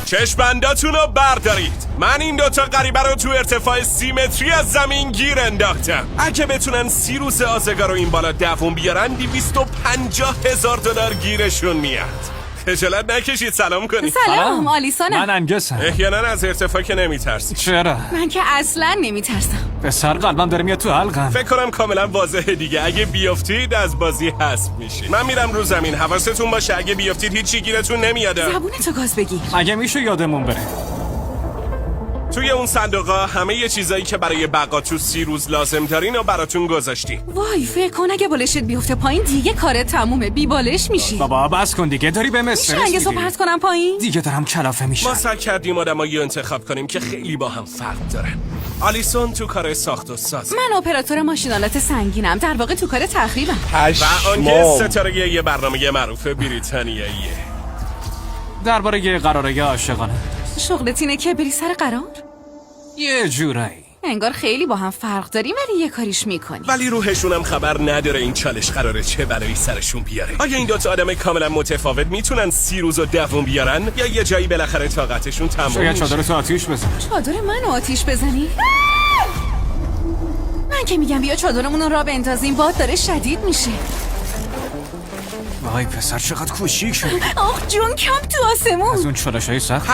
چشمنداتون رو بردارید. من این دوتا غریبه رو تو ارتفاع 30 متری از زمین گیر انداختم. اگه بتونن 30 روز آزگار رو این بالا دووم بیارن 250,000 دلار گیرشون میاد. خجالت نکشید سلام کنید. سلام آلیسانم. من انگسم. احیانا از ارتفاع که نمیترسی. چرا؟ من که اصلا نمیترسم. پسر قلبم داره میاد تو حلقم. فکر کنم کاملا واضحه دیگه. اگه بیافتید از بازی حذف میشید. من میرم رو زمین. حواستون باشه اگه بیافتید هیچی گیرتون نمیاد. زبونتو گاز بگیر. اگه میشه یادمون بره. توی اون صندوقا همه یه چیزایی که برای بقا تو 30 روز لازم دارین و براتون گذاشتیم. وای فکر کن اگه بالشت بیفته پایین دیگه کارت تمومه. بی بالش میشی. بابا بس کن دیگه داری به مسترس میشه میدی. پرت کنم پایین؟ دیگه دارم کلافه میشم. ما سعی کردیم آدمایی انتخاب کنیم که خیلی با هم فرق دارن. آلیسون تو کار ساخت و ساز. من اپراتور ماشینالات سنگینم. در واقع تو کار تخریبم. و آنکه ستاره یه برنامه معروف بریتانیاییه. درباره یه قراره عاشقانه. شغلت اینه که بری سر قرار؟ یه جورایی. انگار خیلی با هم فرق داریم ولی یه کاریش میکنی. ولی روحشون هم خبر نداره این چالش قراره چه بلایی سرشون بیاره. آیا این دوتا آدم کاملا متفاوت میتونن 30 روز و دووم بیارن یا یه جایی بالاخره طاقتشون تموم شاید میشه؟ چادرتو آتیش بزن. چادر منو آتیش بزنی؟ من که میگم بیا چادرمون رو را بندازیم باد داره شدید میشه. وای پسر چقدر کوچیک شد. آخ جون کم تو آسمون. از اون چالشای سخت